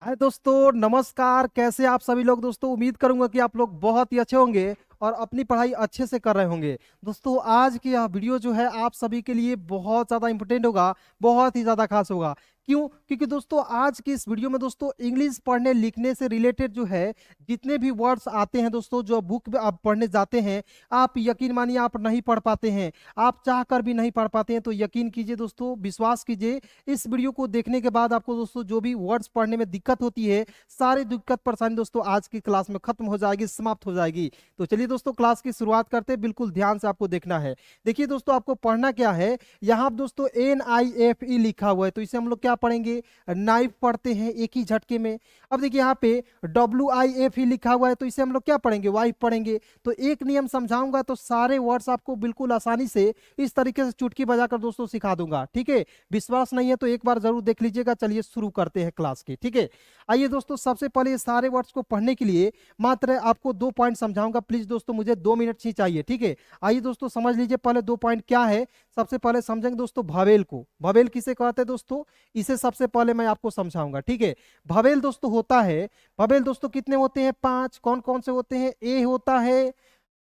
हाय दोस्तों, नमस्कार। कैसे आप सभी लोग दोस्तों? उम्मीद करूंगा कि आप लोग बहुत ही अच्छे होंगे और अपनी पढ़ाई अच्छे से कर रहे होंगे। दोस्तों, आज की यह वीडियो जो है आप सभी के लिए बहुत ज़्यादा इंपॉर्टेंट होगा, बहुत ही ज़्यादा खास होगा। क्यों? क्योंकि दोस्तों आज की इस वीडियो में दोस्तों इंग्लिश पढ़ने लिखने से रिलेटेड जो है जितने भी वर्ड्स आते हैं दोस्तों, जो बुक में आप पढ़ने जाते हैं, आप यकीन मानिए आप नहीं पढ़ पाते हैं, आप चाह कर भी नहीं पढ़ पाते हैं। तो यकीन कीजिए दोस्तों, विश्वास कीजिए, इस वीडियो को देखने के बाद आपको दोस्तों जो भी वर्ड्स पढ़ने में दिक्कत होती है, सारी दिक्कत परेशानी दोस्तों आज की क्लास में खत्म हो जाएगी, समाप्त हो जाएगी। तो चलिए दोस्तों क्लास की शुरुआत करते हैं। बिल्कुल ध्यान से आपको देखना है। देखिए दोस्तों, आपको पढ़ना क्या है, यहाँ पे दोस्तों NIFE लिखा हुआ है, तो इसे हम लोग क्या पढ़ेंगे? नाइफ पढ़ते हैं एक ही झटके में। अब देखिए यहाँ पे WIFE लिखा हुआ है, तो इसे हम लोग क्या पढ़ेंगे? वाइफ पढ़ेंगे। तो एक नियम समझाऊंगा तो सारे वर्ड्स आपको बिल्कुल आसानी से इस तरीके से चुटकी बजाकर दोस्तों सिखा दूंगा। ठीक है? विश्वास नहीं है तो एक बार जरूर देख लीजिएगा। चलिए शुरू करते हैं क्लास की। ठीक है? आइए दोस्तों, सबसे पहले ये सारे वर्ड्स को पढ़ने के लिए मात्र आपको 2 पॉइंट समझाऊंगा। प्लीज दोस्तों मुझे 2 मिनट ही चाहिए। ठीक है? आइए दोस्तों समझ लीजिए पहले 2 पॉइंट क्या है। सबसे पहले समझेंगे दोस्तों भवेल को। भवेल किसे कहते हैं दोस्तों? इसे सबसे पहले मैं आपको समझाऊंगा। ठीक है? भवेल दोस्तों होता है, भवेल दोस्तों कितने होते हैं? 5। कौन कौन से होते हैं? ए होता है,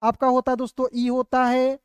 आपका होता है दोस्तों ई होता है,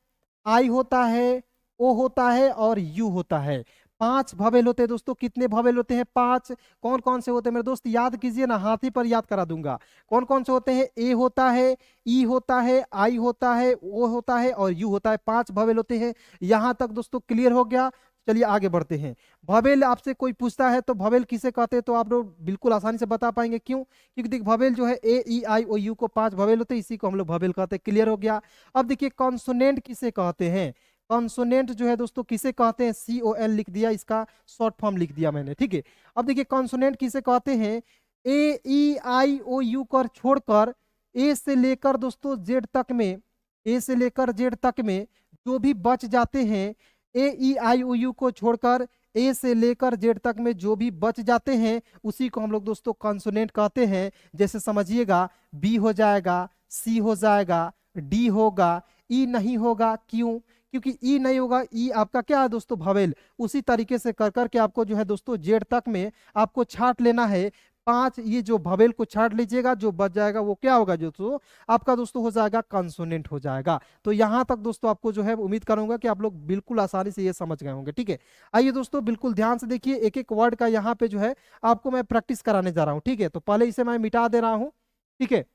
आई होता है, ओ होता है और यू होता है। 5 भवेल होते हैं दोस्तों। कितने भवेल होते हैं? 5। कौन कौन से होते हैं मेरे दोस्त? याद कीजिए ना, हाथी पर याद करा दूंगा। कौन कौन से होते हैं? ए होता है, ई होता है, आई होता है, ओ होता है और यू होता है। 5 भवेल होते हैं। यहां तक दोस्तों क्लियर हो गया? चलिए आगे बढ़ते हैं। भवेल आपसे कोई पूछता है तो भवेल किसे कहते हैं, तो आप लोग बिल्कुल आसानी से बता पाएंगे। क्यों? क्योंकि देखिए भवेल जो है AEIOU को 5 भवेल होते हैं, इसी को हम लोग भवेल कहते हैं। क्लियर हो गया? अब देखिए कॉन्सोनेंट किसे कहते हैं? कॉन्सोनेंट जो है दोस्तों किसे कहते हैं? CON लिख दिया, इसका शॉर्ट फॉर्म लिख दिया मैंने। ठीक है? अब देखिए कॉन्सोनेंट किसे कहते हैं? AEIOU कर छोड़कर ए से लेकर दोस्तों जेड तक में, ए से लेकर जेड तक में जो भी बच जाते हैं, AEIOU को छोड़कर ए से लेकर जेड तक में जो भी बच जाते हैं उसी को हम लोग दोस्तों कॉन्सोनेंट कहते हैं। जैसे समझिएगा, बी हो जाएगा, सी हो जाएगा, डी होगा, ई नहीं होगा। क्यों? क्योंकि ई नहीं होगा। ई आपका क्या है दोस्तों? भवेल। उसी तरीके से कर करके आपको जो है दोस्तों जेड तक में आपको छांट लेना है। 5 ये जो भवेल को छांट लीजिएगा, जो बच जाएगा वो क्या होगा दोस्तों? आपका दोस्तों हो जाएगा कॉन्सोनेंट हो जाएगा। तो यहां तक दोस्तों आपको जो है उम्मीद करूंगा कि आप लोग बिल्कुल आसानी से ये समझ गए होंगे। ठीक है? आइए दोस्तों बिल्कुल ध्यान से देखिए, एक एक वर्ड का यहाँ पे जो है आपको मैं प्रैक्टिस कराने जा रहा हूँ। ठीक है? तो पहले इसे मैं मिटा दे रहा हूँ। ठीक है?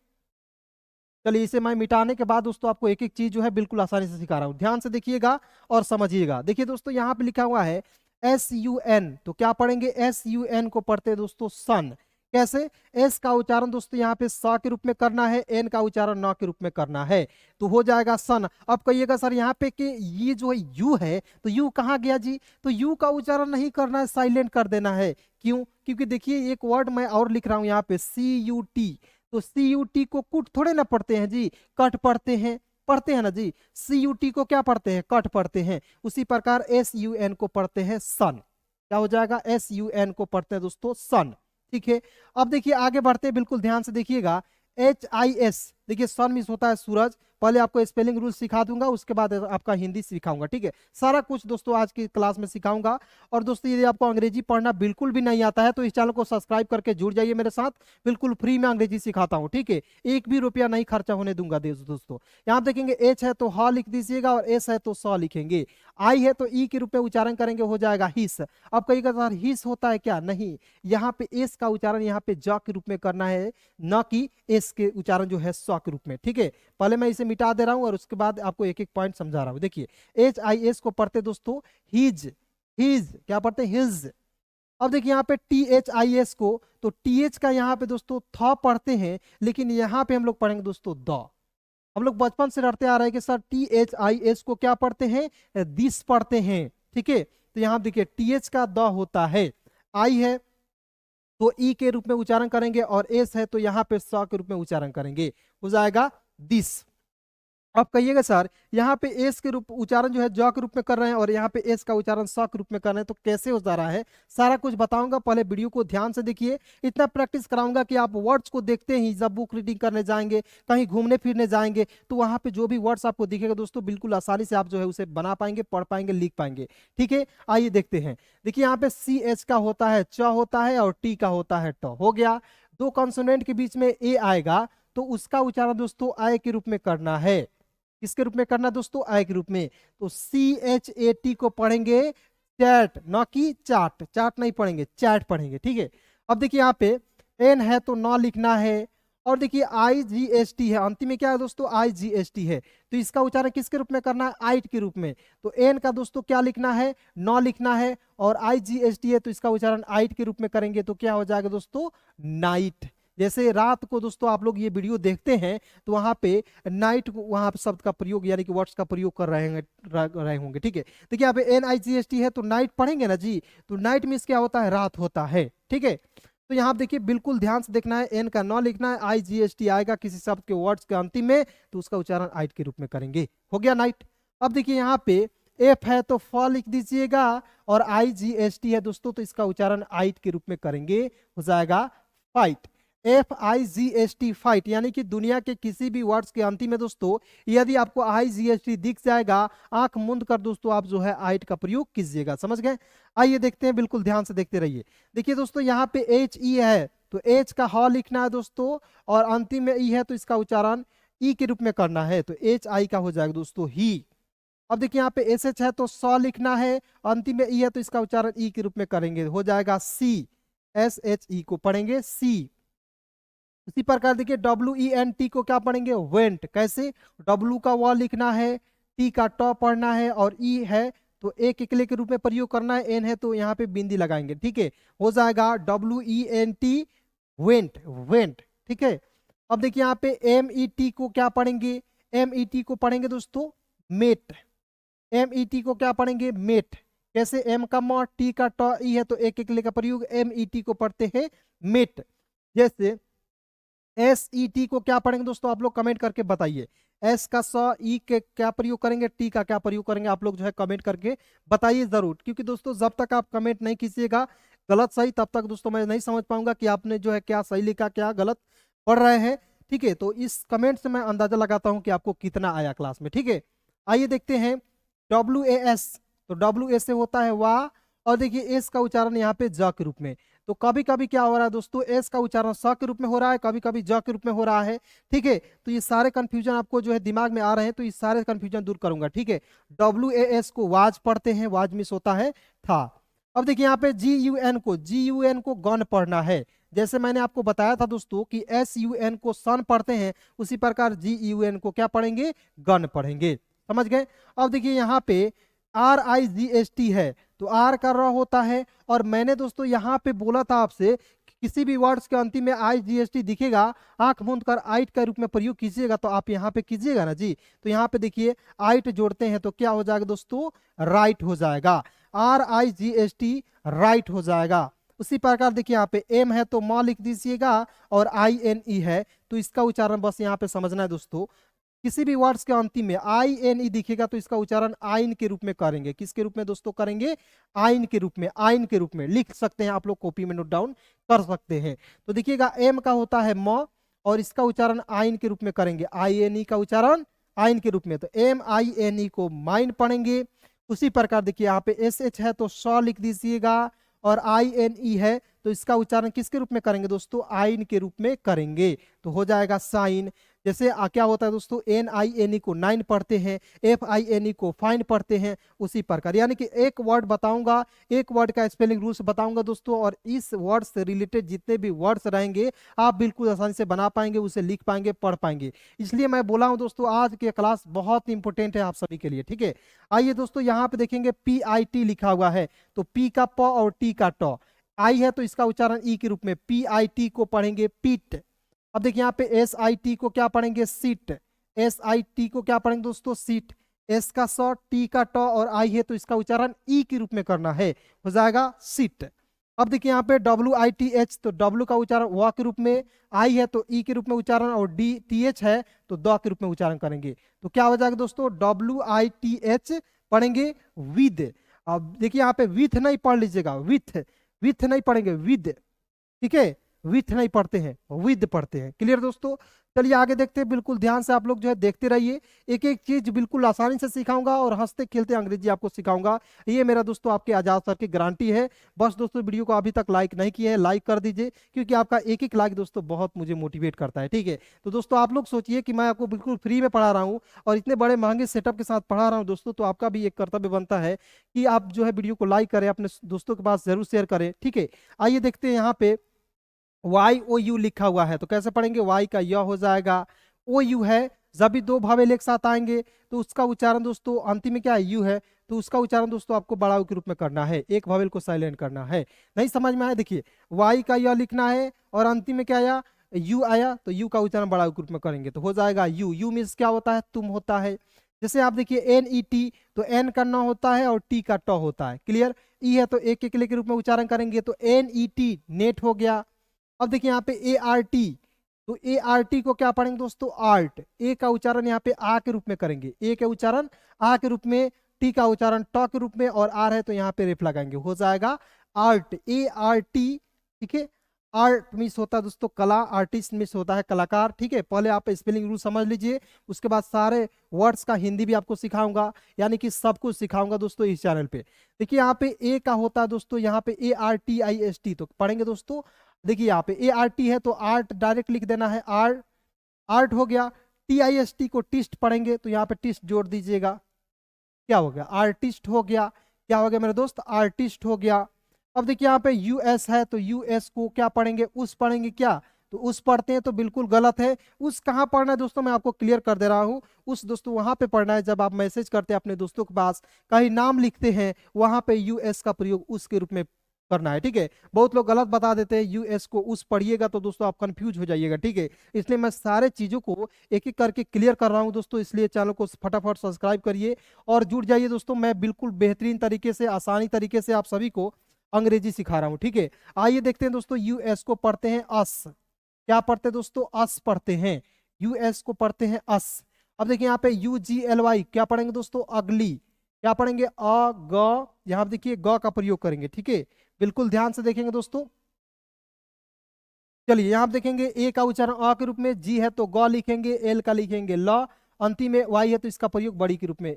चलिए इसे मैं मिटाने के बाद दोस्तों आपको एक एक चीज जो है बिल्कुल आसानी से सिखा रहा हूँ। ध्यान से देखिएगा और समझिएगा। देखिए दोस्तों यहाँ पे लिखा हुआ है SUN, तो क्या पढ़ेंगे? SUN को पढ़ते हैं दोस्तों सन। कैसे? एस का उच्चारण दोस्तों यहाँ पे स के रूप में करना है, एन का उच्चारण न के रूप में करना है, तो हो जाएगा सन। अब कहिएगा सर यहाँ पे कि ये जो है यू है, तो यू कहाँ गया जी? तो यू का उच्चारण नहीं करना है, साइलेंट कर देना है। क्यों? क्योंकि देखिए एक वर्ड मैं और लिख रहा हूँ यहाँ पे CUT, तो CUT को कुट थोड़े ना पढ़ते हैं जी, कट पढ़ते हैं। पढ़ते हैं ना जी? CUT को क्या पढ़ते हैं? कट पढ़ते हैं। उसी प्रकार SUN को पढ़ते हैं सन। क्या हो जाएगा? SUN को पढ़ते हैं दोस्तों सन। ठीक है? अब देखिए आगे बढ़ते हैं, बिल्कुल ध्यान से देखिएगा। HIS, देखिए सन मीन्स होता है सूरज। पहले आपको स्पेलिंग रूल सिखा दूंगा, उसके बाद आपका हिंदी सिखाऊंगा। ठीक है? सारा कुछ दोस्तों आज की क्लास में सिखाऊंगा। और दोस्तों यदि आपको अंग्रेजी पढ़ना बिल्कुल भी नहीं आता है तो इस चैनल को सब्सक्राइब करके जुड़ जाइए मेरे साथ। बिल्कुल फ्री में अंग्रेजी सिखाता हूँ। ठीक है? एक भी रुपया नहीं खर्चा होने दूंगा दोस्तों। यहाँ देखेंगे H है तो ह लिख दीजिएगा और S है तो स लिखेंगे। आई है तो ई के रूप में उच्चारण करेंगे, हो जाएगा हिस। अब कहिएगा सर हिस होता है क्या? नहीं, यहाँ पे एस का उच्चारण यहाँ पे ज के रूप में करना है, न कि एस के उच्चारण जो है स के रूप में। ठीक है? पहले मैं इसे मिटा दे रहा हूं और उसके बाद आपको एक एक पॉइंट समझा रहा हूं। देखिए HIS को पढ़ते दोस्तों हिज, हिज क्या पढ़ते? हिज। अब देखिए यहाँ पे THIS को, तो TH का यहाँ पे दोस्तों थ पढ़ते हैं, लेकिन यहाँ पे हम लोग पढ़ेंगे दोस्तों द। हम लोग बचपन से रटते आ रहे हैं कि सर THIS को क्या पढ़ते हैं? दिस पढ़ते हैं। ठीक है? तो यहाँ देखिए TH का द होता है, आई है तो ई के रूप में उच्चारण करेंगे और एस है तो यहाँ पे स के रूप में उच्चारण करेंगे, हो जाएगा दिस। आप कहिएगा सर यहाँ पे एस के रूप उच्चारण जो है ज के रूप में कर रहे हैं और यहाँ पे एस का उच्चारण स के रूप में कर रहे हैं, तो कैसे हो जा रहा है सारा कुछ बताऊंगा। पहले वीडियो को ध्यान से देखिए, इतना प्रैक्टिस कराऊंगा कि आप वर्ड्स को देखते ही जब बुक रीडिंग करने जाएंगे, कहीं घूमने फिरने जाएंगे, तो वहां पे जो भी वर्ड्स आपको दिखेगा दोस्तों बिल्कुल आसानी से आप जो है उसे बना पाएंगे, पढ़ पाएंगे, लिख पाएंगे। ठीक है, आइए देखते हैं। देखिए यहाँ पे सी एच का होता है च होता है और टी का होता है ट, हो गया। दो कॉन्सोनेंट के बीच में ए आएगा तो उसका उच्चारण दोस्तों आय के रूप में करना है। किसके रूप में करना दोस्तों? आय के रूप में। तो CHAT को पढ़ेंगे चैट, ना कि चाट। चाट नहीं पढ़ेंगे, चैट पढ़ेंगे। ठीक है, अब देखिए यहाँ पे एन है तो न लिखना है, और देखिए IGST है, अंतिम में क्या है दोस्तों? IGST है, तो इसका उच्चारण किसके रूप में करना है? आइट के रूप में। तो एन का दोस्तों क्या लिखना है? न लिखना है, और IGST है तो इसका उच्चारण आइट के रूप में करेंगे तो क्या हो जाएगा दोस्तों? नाइट। जैसे रात को दोस्तों आप लोग ये वीडियो देखते हैं तो वहां पे नाइट वहां पे शब्द का प्रयोग यानी कि वर्ड्स का प्रयोग कर रहे होंगे। ठीक है, देखिए यहाँ पे NIGST है तो नाइट पढ़ेंगे ना जी, तो नाइट मीन्स क्या होता है? रात होता है। ठीक है, तो यहाँ देखिए बिल्कुल ध्यान से देखना है, एन का न लिखना है, IGST आएगा किसी शब्द के वर्ड्स के अंतिम में तो उसका उच्चारण आइट के रूप में करेंगे। हो गया नाइट। अब देखिए यहाँ पे एफ है तो फ लिख दीजिएगा, और IGST है दोस्तों तो इसका उच्चारण आइट के रूप में करेंगे, हो जाएगा फाइट। FIGST फाइट, यानी कि दुनिया के किसी भी वर्ड्स के अंतिम में दोस्तों यदि आपको IGST दिख जाएगा, आंख मूंद कर दोस्तों आप जो है आइट का प्रयोग कीजिएगा। समझ गए? आइए देखते हैं, बिल्कुल ध्यान से देखते रहिए। देखिए दोस्तों यहाँ पे HE है तो एच का ह लिखना है दोस्तों, और अंतिम में ई है तो इसका उच्चारण ई के रूप में करना है, तो HI का हो जाएगा दोस्तों ही। अब देखिए यहाँ पे SH है तो स लिखना है, अंतिम में ई है तो इसका उच्चारण ई के रूप में करेंगे, हो जाएगा CSHE को पढ़ेंगे सी। इसी प्रकार देखिए WENT को क्या पढ़ेंगे? वेंट। कैसे? W का व लिखना है, T का ट पढ़ना है, और E है तो एक इकले के रूप में प्रयोग करना है, N है तो यहाँ पे बिंदी लगाएंगे। ठीक है, हो जाएगा WENT वेंट, वेंट। ठीक है, अब देखिए यहाँ पे MET को क्या पढ़ेंगे? MET को पढ़ेंगे दोस्तों मेट। MET को क्या पढ़ेंगे? मेट। कैसे? M का म, T का ट, E है तो एक इकले का प्रयोग, MET को पढ़ते हैं मेट। जैसे SET को क्या पढ़ेंगे दोस्तों? आप लोग कमेंट करके बताइए। एस का स, ई के क्या प्रयोग करेंगे, टी का क्या प्रयोग करेंगे? आप लोग जो है कमेंट करके बताइए जरूर, क्योंकि दोस्तों जब तक आप कमेंट नहीं कीजिएगा गलत सही, तब तक दोस्तों मैं नहीं समझ पाऊंगा कि आपने जो है क्या सही लिखा, क्या गलत पढ़ रहे हैं। ठीक है, तो इस कमेंट से मैं अंदाजा लगाता हूं कि आपको कितना आया क्लास में। ठीक है, आइए देखते हैं WAS। तो WS से होता है वाह, और देखिए एस का उच्चारण यहाँ पे ज के रूप में। तो कभी कभी क्या हो रहा है दोस्तों? एस का उच्चारण स के रूप में हो रहा है, कभी कभी ज के रूप में हो रहा है। ठीक है, तो ये सारे कंफ्यूजन आपको जो है दिमाग में आ रहे हैं, तो ये सारे कंफ्यूजन दूर करूंगा। ठीक है, WAS को वाज पढ़ते हैं, वाज मिस होता है था। अब देखिए यहाँ पे GUN को गन पढ़ना है। जैसे मैंने आपको बताया था दोस्तों कि SUN को सन पढ़ते हैं, उसी प्रकार GUN को क्या पढ़ेंगे? गन पढ़ेंगे। समझ गए? अब देखिए यहाँ पे RIGST है तो आर का र होता है, और मैंने दोस्तों यहाँ पे बोला था आपसे कि किसी भी वर्ड्स के अंतिम में IGST दिखेगा, आंख मूंद कर आइट के रूप में प्रयोग कीजिएगा, तो आप यहाँ पे कीजिएगा ना जी। तो यहाँ पे देखिए आइट जोड़ते हैं तो क्या हो जाएगा दोस्तों? राइट हो जाएगा। RIGST राइट हो जाएगा। उसी प्रकार देखिए यहाँ पे एम है तो म लिख दीजिएगा, और INE है तो इसका उच्चारण बस यहाँ पे समझना है दोस्तों। किसी भी वर्ड्स के अंतिम में INE दिखेगा तो इसका उच्चारण आइन के रूप में करेंगे। किसके रूप में दोस्तों करेंगे? आइन के रूप में। आइन के रूप में लिख सकते हैं, आप लोग कॉपी में नोट डाउन कर सकते हैं। तो देखिएगा एम का होता है म, और इसका उच्चारण आइन के रूप में करेंगे, INE का उच्चारण आइन के रूप में, तो MINE को माइन पढ़ेंगे। उसी प्रकार देखिए यहाँ पे SH है तो स लिख दीजिएगा, और INE है तो इसका उच्चारण किसके रूप में करेंगे दोस्तों? आइन के रूप में करेंगे, तो हो जाएगा साइन। जैसे क्या होता है दोस्तों? NINE को नाइन पढ़ते हैं, FINE को फाइन पढ़ते हैं, उसी प्रकार। यानी कि एक वर्ड बताऊंगा, एक वर्ड का स्पेलिंग रूल्स बताऊंगा दोस्तों, और इस वर्ड से रिलेटेड जितने भी वर्ड्स रहेंगे आप बिल्कुल आसानी से बना पाएंगे, उसे लिख पाएंगे, पढ़ पाएंगे। इसलिए मैं बोला हूं दोस्तों आज की क्लास बहुत इंपॉर्टेंट है आप सभी के लिए। ठीक है, आइए दोस्तों यहाँ पे देखेंगे PIT लिखा हुआ है, तो P का प और T का ट, आई है तो इसका उच्चारण ई के रूप में, PIT को पढ़ेंगे पीट। अब देखिए यहाँ पे SIT को क्या पढ़ेंगे? सीट। SIT को क्या पढ़ेंगे दोस्तों? सीट। एस का स, टी का ट और आई है तो इसका उच्चारण ई के रूप में करना है, हो जाएगा सीट। अब देखिए यहाँ पे WITH, तो W का उच्चारण व के रूप में, I है तो ई के रूप में उच्चारण, और DTH है तो द के रूप में उच्चारण करेंगे। तो क्या हो जाएगा दोस्तों, WITH पढ़ेंगे विद। अब देखिए यहाँ पे विथ नहीं पढ़ लीजिएगा, विथ विथ नहीं पढ़ेंगे, विद, ठीक है, विथ नहीं पढ़ते हैं, विद पढ़ते हैं। क्लियर दोस्तों। चलिए आगे देखते हैं, बिल्कुल ध्यान से आप लोग जो है देखते रहिए, एक एक चीज बिल्कुल आसानी से सिखाऊंगा और हंसते खेलते अंग्रेजी आपको सिखाऊंगा, ये मेरा दोस्तों आपके आजाद सर की गारंटी है। बस दोस्तों वीडियो को अभी तक लाइक नहीं किया है, लाइक कर दीजिए, क्योंकि आपका एक एक लाइक दोस्तों बहुत मुझे मोटिवेट करता है, ठीक है। तो दोस्तों आप लोग सोचिए कि मैं आपको बिल्कुल फ्री में पढ़ा रहा हूँ और इतने बड़े महंगे सेटअप के साथ पढ़ा रहा हूँ दोस्तों, तो आपका भी एक कर्तव्य बनता है कि आप जो है वीडियो को लाइक करें, अपने दोस्तों के पास जरूर शेयर करें, ठीक है। आइए देखते हैं यहाँ पे YOU लिखा हुआ है, तो कैसे पढ़ेंगे, Y का य हो जाएगा, OU है, जब भी दो भावेल एक साथ आएंगे तो उसका उच्चारण दोस्तों अंतिम में क्या है, यू है, तो उसका उच्चारण दोस्तों आपको बड़ा U के रूप में करना है, एक भावेल को साइलेंट करना है। नहीं समझ में आया, देखिए Y का य लिखना है और अंतिम में क्या आया, यू आया, तो यू का उच्चारण बड़ा U के रूप में करेंगे तो हो जाएगा यू। यू मीन्स क्या होता है, तुम होता है। जैसे आप देखिए NET, तो N का न होता है और T का ट होता है, क्लियर। E है तो एक एक के रूप में उच्चारण करेंगे तो NET, नेट हो गया। अब देखिए यहाँ पे ART, तो ART को क्या पढ़ेंगे दोस्तों, आर्ट। ए का उच्चारण यहाँ पे आ के रूप में करेंगे, ए के उच्चारण आ के रूप में, टी का उच्चारण ट के रूप में, और आर है तो यहाँ पे रेफ लगाएंगे, हो जाएगा आर्ट, ART, ठीक है। आर्ट मिस होता है दोस्तों कला, आर्टिस्ट मिस होता है कलाकार, ठीक है। पहले आप स्पेलिंग रूल समझ लीजिए, उसके बाद सारे वर्ड्स का हिंदी भी आपको सिखाऊंगा, यानी कि सब कुछ सिखाऊंगा दोस्तों इस चैनल पे। देखिए यहाँ पे ए का होता है दोस्तों, यहाँ पे ARTIST, तो पढ़ेंगे दोस्तों, देखिए यहाँ पे ART है तो आर्ट डायरेक्ट लिख देना है, आर्ट, आर्ट हो गया। TIST को टिस्ट पढ़ेंगे तो यहाँ पे टिस्ट जोड़ दीजिएगा, क्या हो गया, आर्टिस्ट हो गया। क्या हो गया मेरे दोस्त, आर्टिस्ट हो गया। अब देखिए यहाँ पे US है तो US को क्या पढ़ेंगे, उस पढ़ेंगे, क्या, तो उस पढ़ते हैं तो बिल्कुल गलत है। उस कहाँ पढ़ना है दोस्तों, मैं आपको क्लियर कर दे रहा हूँ। उस दोस्तों वहां पे पढ़ना है जब आप मैसेज करते हैं अपने दोस्तों के पास, कहीं नाम लिखते हैं, वहां पे US का प्रयोग उस के रूप में करना है, ठीक है। बहुत लोग गलत बता देते हैं, US को उस पढ़िएगा तो दोस्तों आप कंफ्यूज हो जाइएगा, ठीक है। इसलिए मैं सारे चीजों को एक एक करके क्लियर कर रहा हूं दोस्तों, इसलिए चैनल को फटाफट सब्सक्राइब करिए और जुड़ जाइए दोस्तों। मैं बिल्कुल बेहतरीन तरीके से, आसानी तरीके से आप सभी को अंग्रेजी सिखा रहा हूँ, ठीक है। आइए देखते हैं दोस्तों, US को पढ़ते हैं अस, क्या पढ़ते हैं दोस्तों, अस पढ़ते हैं, US को पढ़ते हैं अस। अब देखिए यहाँ पे UGLY क्या पढ़ेंगे दोस्तों, अगली, क्या पढ़ेंगे, अ ग, यहाँ पे देखिए ग का प्रयोग करेंगे, ठीक है। बिल्कुल ध्यान से देखेंगे दोस्तों। चलिए यहाँ पे देखेंगे ए का उच्चारण अ के रूप में, जी है तो ग लिखेंगे, एल का लिखेंगे ल, अंतिम में वाई है तो इसका प्रयोग बड़ी के रूप में,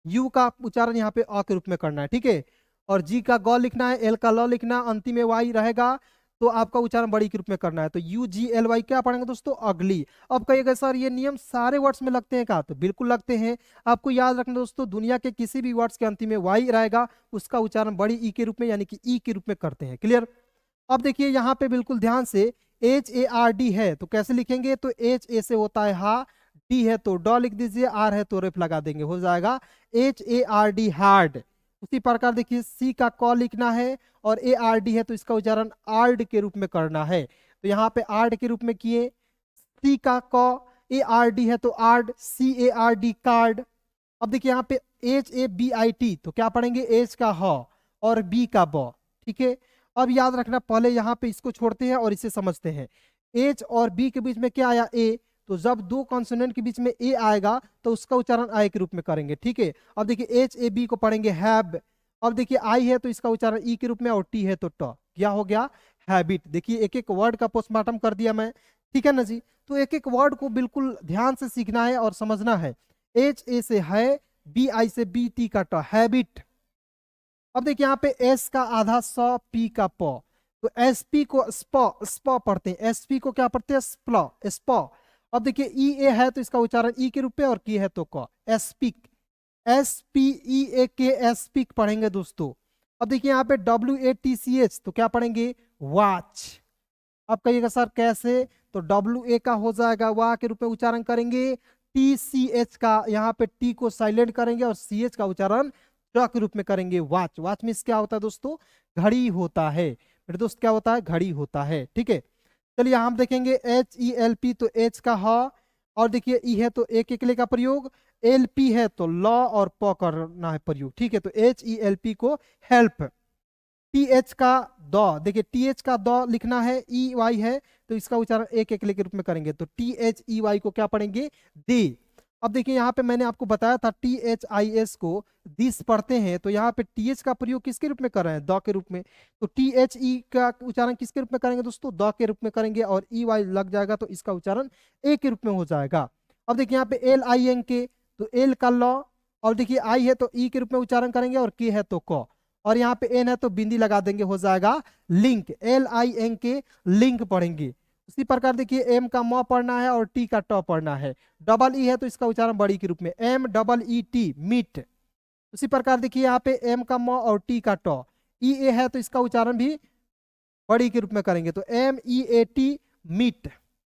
यू का उच्चारण यहाँ पे अ के रूप में करना है, ठीक है। और जी का ग लिखना है, एल का ल लिखना, अंतिम में वाई रहेगा तो आपका उच्चारण बड़ी के रूप में करना है, तो UGLY क्या पढ़ेंगे दोस्तों, अगली। अब कहिएगा सर ये नियम सारे वर्ड्स में लगते हैं क्या, तो बिल्कुल लगते हैं। आपको याद रखना दोस्तों, दुनिया के किसी भी वर्ड्स के अंतिम में वाई रहेगा, उसका उच्चारण बड़ी ई के रूप में यानी कि ई के रूप में करते हैं, क्लियर। अब देखिए यहाँ पे बिल्कुल ध्यान से, HARD है तो कैसे लिखेंगे, तो HA से होता है हा, D है तो ड लिख दीजिए, R है तो रेफ लगा देंगे, हो जाएगा HARD, हार्ड। उसी प्रकार देखिए C का क लिखना है और ARD है तो इसका उच्चारण आर्ड के रूप में करना है, तो यहाँ पे आर्ड के रूप में किए। C का क, ARD है तो आर्ड, CARD, कार्ड। अब देखिए यहाँ पे HABIT, तो क्या पढ़ेंगे, H का ह और B का ब, ठीक है। अब याद रखना, पहले यहाँ पे इसको छोड़ते हैं और इसे समझते हैं। H और B के बीच में क्या आया, A, तो जब दो कॉन्सोनेंट के बीच में A आएगा तो उसका उच्चारण I के रूप में करेंगे, ठीक है। अब देखिए HAB को पढ़ेंगे हैब। अब देखिए I है तो इसका उच्चारण ई के रूप में और T है तो ट, क्या हो गया, हैबिट। देखिए एक एक वर्ड का पोस्टमार्टम कर दिया मैं, ठीक है ना जी। तो एक एक वर्ड को बिल्कुल ध्यान से सीखना है और समझना है। HA से है, BI से BT का ट, हैबिट। अब देखिए यहाँ पे एस का आधा स, पी का प, तो एसपी को स्प पढ़ते हैं, एसपी को क्या पढ़ते हैं, स्प। अब देखिए ई ए है तो इसका उच्चारण ई के रूप में और की है तो क, एस्पिक, SPEAK, एस्पिक पढ़ेंगे दोस्तों। अब देखिए यहाँ पे WATCH, तो क्या पढ़ेंगे, वॉच। अब कहिएगा सर कैसे, तो WA का हो जाएगा वा के रूप में उच्चारण करेंगे, TCH का यहाँ पे टी को साइलेंट करेंगे और CH का उच्चारण के रूप में करेंगे, वॉच। वॉच मीन्स क्या होता है दोस्तों, घड़ी होता है मेरे दोस्त, क्या होता है, घड़ी होता है, ठीक है। चलिए हम देखेंगे HELP, तो H का ह, और देखिए ई है तो एक एकले का प्रयोग, LP है तो ल और प करना है प्रयोग, ठीक है। तो HELP को हेल्प। टी एच का द, देखिए टी एच का द लिखना है, ई वाई है तो इसका उच्चारण एक एकले के रूप में करेंगे, तो टी एच ई वाई को क्या पढ़ेंगे, दे। अब देखिए यहाँ पे मैंने आपको बताया था टी एच आई एस को दिस पढ़ते हैं, तो यहाँ पे टी एच का प्रयोग किसके रूप में कर रहे हैं, द के रूप में। तो टी एच ई का उच्चारण किसके रूप में करेंगे दोस्तों, द के रूप में करेंगे, और ई वाई लग जाएगा तो इसका उच्चारण ए के रूप में हो जाएगा। अब देखिए यहाँ पे एल आई एन के, तो एल का लॉ, और देखिए आई है तो ई के रूप में उच्चारण करेंगे, और के है तो क, और यहाँ पे एन है तो बिंदी लगा देंगे, हो जाएगा लिंक, एल आई एन के लिंक पढ़ेंगे। उसी प्रकार देखिए एम का म पढ़ना है और टी का ट पढ़ना है, डबल ई है तो इसका उच्चारण बड़ी के रूप में, M double E T meet. उसी प्रकार देखिए यहाँ पे एम का म और टी का ट, ई ए है तो इसका उच्चारण भी बड़ी के रूप में करेंगे, तो M E A T meet,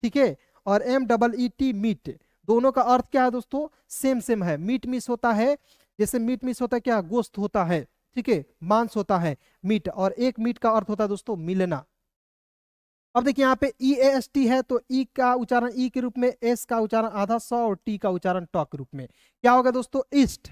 ठीक है। और M double E T meet, दोनों का अर्थ क्या है दोस्तों, सेम सेम है। मीट मिस होता है, जैसे मीट मिस होता है क्या, गोश्त होता है, ठीक है, मांस होता है मीट, और एक मीट का अर्थ होता है दोस्तों मिलना। अब देखिए यहाँ पे ई एस टी है तो ई का उच्चारण ई के रूप में, एस का उच्चारण आधा स, और टी का उच्चारण ट के रूप में, क्या होगा दोस्तों, east,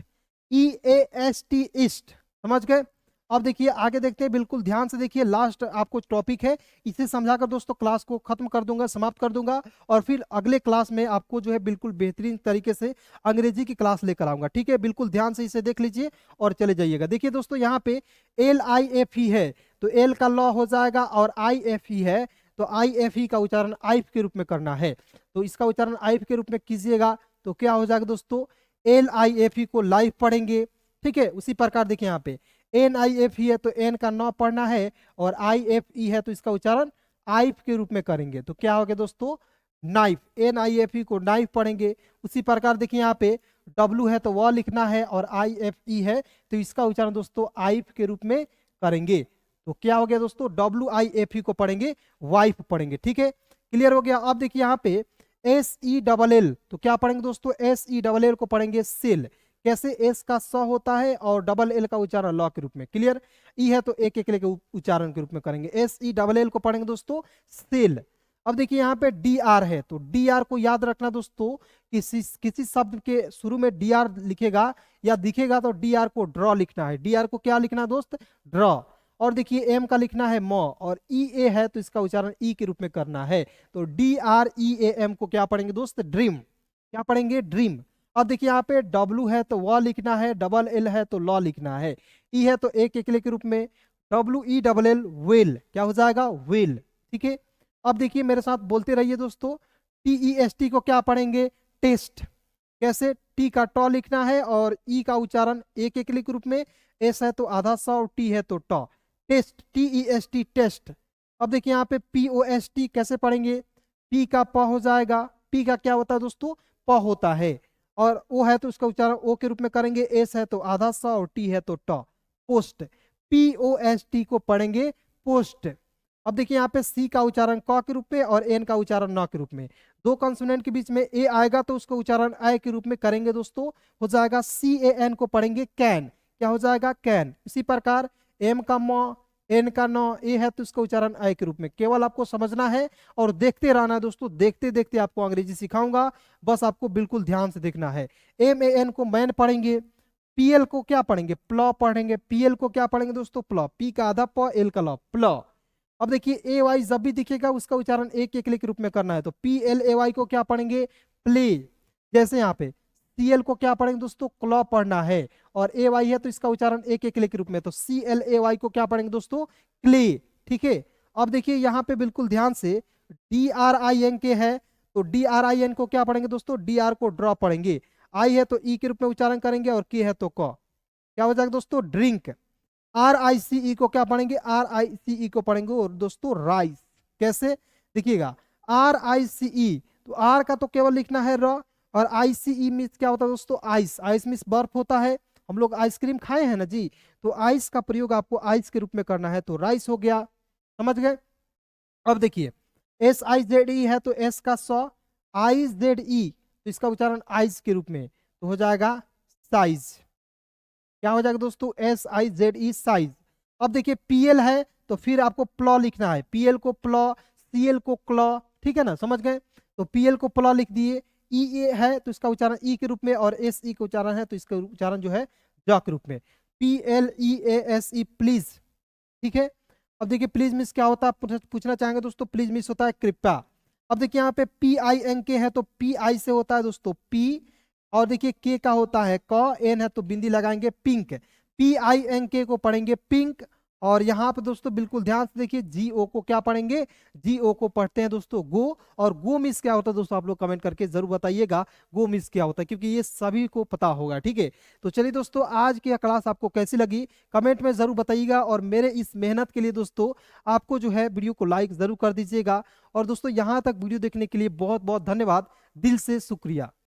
E A S T east, समझ गए। अब देखिए आगे देखते हैं, बिल्कुल ध्यान से देखिए, लास्ट आपको टॉपिक है, इसे समझाकर दोस्तों क्लास को खत्म कर दूंगा, समाप्त कर दूंगा, और फिर अगले क्लास में आपको जो है बिल्कुल बेहतरीन तरीके से अंग्रेजी की क्लास लेकर आऊंगा, ठीक है। बिल्कुल ध्यान से इसे देख लीजिए और चले जाइएगा। देखिए दोस्तों यहाँ पे एल आई एफ ई है तो एल का लॉ हो जाएगा, और आई एफ ई है तो आई एफ ई का उच्चारण आइफ के रूप में करना है, तो इसका उच्चारण आइफ के रूप में कीजिएगा, तो क्या हो जाएगा दोस्तों, एल आई एफ ई को लाइफ पढ़ेंगे, ठीक है। उसी प्रकार देखिए यहाँ पे एन आई एफ ई है तो एन का न पढ़ना है, और आई एफ ई है तो इसका उच्चारण आइफ के रूप में करेंगे, तो क्या हो गया दोस्तों, knife, N I F E को नाइफ पढ़ेंगे। उसी प्रकार देखिए यहाँ पे डब्लू है तो वह लिखना है, और आई एफ ई है तो इसका उच्चारण दोस्तों आइफ के रूप में करेंगे, तो क्या हो गया दोस्तों, डब्ल्यू आई एफ ई को पढ़ेंगे वाइफ पढ़ेंगे, ठीक है, क्लियर हो गया। अब देखिए यहाँ पे एस ई डबल एल, तो क्या पढ़ेंगे दोस्तों, एस ई डबल एल को पढ़ेंगे सेल, कैसे, एस का स होता है और डबल एल का उच्चारण लॉ के रूप में, क्लियर। ई है तो एक एक के उच्चारण के रूप में करेंगे, एस ई डबल एल को पढ़ेंगे दोस्तों सेल। अब देखिए यहाँ पे डी आर है तो डी आर को याद रखना दोस्तों, किसी शब्द के शुरू में डी आर लिखेगा या दिखेगा तो डी आर को ड्रॉ लिखना है, डी आर को क्या लिखना है दोस्त, ड्रॉ। और देखिए एम का लिखना है म, और ई ए है तो इसका उच्चारण ई के रूप में करना है, तो D R E A M को क्या पढ़ेंगे दोस्त, ड्रीम, क्या पढ़ेंगे, ड्रीम। अब देखिए यहाँ पे डब्लू है तो वह लिखना है, डबल एल है तो लॉ लिखना है, ई है तो एक एकले के रूप में, W E double L well, क्या हो जाएगा, वेल, ठीक है। अब देखिए मेरे साथ बोलते रहिए दोस्तों, टी ई एस टी को क्या पढ़ेंगे, टेस्ट, कैसे, टी का ट लिखना है और ई का उच्चारण एक एकले के रूप में, एस है तो आधा सा और टी है तो ट, test, T E S T test. अब देखिए यहाँ पे पी ओ एस टी कैसे पढ़ेंगे, पी का प हो जाएगा, पी का क्या होता है दोस्तों, प होता है, और ओ है तो उसका उच्चारण ओ के रूप में करेंगे, एस है तो आधा सा और टी है तो ट, post, P O S T को पढ़ेंगे पोस्ट। अब देखिए यहाँ पे सी का उच्चारण क के रूप में और एन का उच्चारण न के रूप में, दो कॉन्सोनेंट के बीच में ए आएगा तो उसको उच्चारण आई के रूप में करेंगे दोस्तों, हो जाएगा सी ए एन को पढ़ेंगे कैन, क्या हो जाएगा, कैन। इसी प्रकार एम का म, एन का न, ए है तो इसका उच्चारण आई के रूप में, केवल आपको समझना है और देखते रहना है दोस्तों, देखते देखते आपको अंग्रेजी सिखाऊंगा, बस आपको बिल्कुल ध्यान से देखना है। एम ए एन को मैन पढ़ेंगे, पीएल को क्या पढ़ेंगे, प्लॉ पढ़ेंगे, पीएल को क्या पढ़ेंगे दोस्तों, प्लॉ, पी का आधा प, एल का लॉ, प्लॉ। अब देखिए ए वाई जब भी दिखेगा उसका उच्चारण एक एकले के रूप में करना है, तो पी एल ए वाई को क्या पढ़ेंगे, प्ले, जैसे यहाँ पे सी एल को क्या पढ़ेंगे दोस्तों, क्लॉ पढ़ना है, और ए वाई है तो इसका उच्चारण एक एकले के रूप में, तो सी एल ए वाई को क्या पढ़ेंगे दोस्तों, क्ले, ठीक है। अब देखिए यहाँ पे बिल्कुल ध्यान से डी आर आई एन के है तो डी आर आई एन को क्या पढ़ेंगे दोस्तों, डी आर को ड्रॉ पढ़ेंगे, आई है तो ई के रूप में उच्चारण करेंगे, और के है तो क, क्या हो जाएगा दोस्तों, ड्रिंक। आर आई सी ई को क्या पढ़ेंगे, आर आई सी ई को पढ़ेंगे और दोस्तों राइस, कैसे, देखिएगा आर आई सी ई, तो आर का तो केवल लिखना है र, और आई सी ई मीन्स क्या होता है दोस्तों, आइस, आइस मीन्स बर्फ होता है, हम लोग आइसक्रीम खाए हैं ना जी, तो आइस का प्रयोग आपको आइस के रूप में करना है, तो राइस हो गया, समझ गए। अब देखिए एस आई जेड ई है तो एस का स, आई जेड ई तो इसका उच्चारण आइस के रूप में, तो हो जाएगा साइज, क्या हो जाएगा दोस्तों, S I Z E size. अब देखिए पीएल है तो फिर आपको प्लॉ लिखना है, पीएल को प्लॉ, सीएल को क्लॉ, ठीक है ना, समझ गए, तो पीएल को प्लॉ लिख दिए, ई ए है तो इसका उच्चारण ई के रूप में, और एस ई का उच्चारण है तो इसका उच्चारण जो है ज के रूप में, P L E A S E please, ठीक है। अब देखिए प्लीज मिस क्या होता है, आप पूछना चाहेंगे दोस्तों, प्लीज मिस होता है कृपया। अब देखिए यहाँ पे PINK है तो PI से होता है दोस्तों पी, और देखिए के का होता है क, एन है तो बिंदी लगाएंगे पिंक, PINK को पढ़ेंगे पिंक। और यहाँ पे दोस्तों बिल्कुल ध्यान से देखिए GO को क्या पढ़ेंगे, GO को पढ़ते हैं दोस्तों गो। और गो मिस क्या होता है दोस्तों, आप लोग कमेंट करके जरूर बताइएगा गो मिस क्या होता है, क्योंकि ये सभी को पता होगा। ठीक है, तो चलिए दोस्तों, आज की क्लास आपको कैसी लगी कमेंट में जरूर बताइएगा, और मेरे इस मेहनत के लिए दोस्तों आपको जो है वीडियो को लाइक जरूर कर दीजिएगा। और दोस्तों यहाँ तक वीडियो देखने के लिए बहुत बहुत धन्यवाद, दिल से शुक्रिया।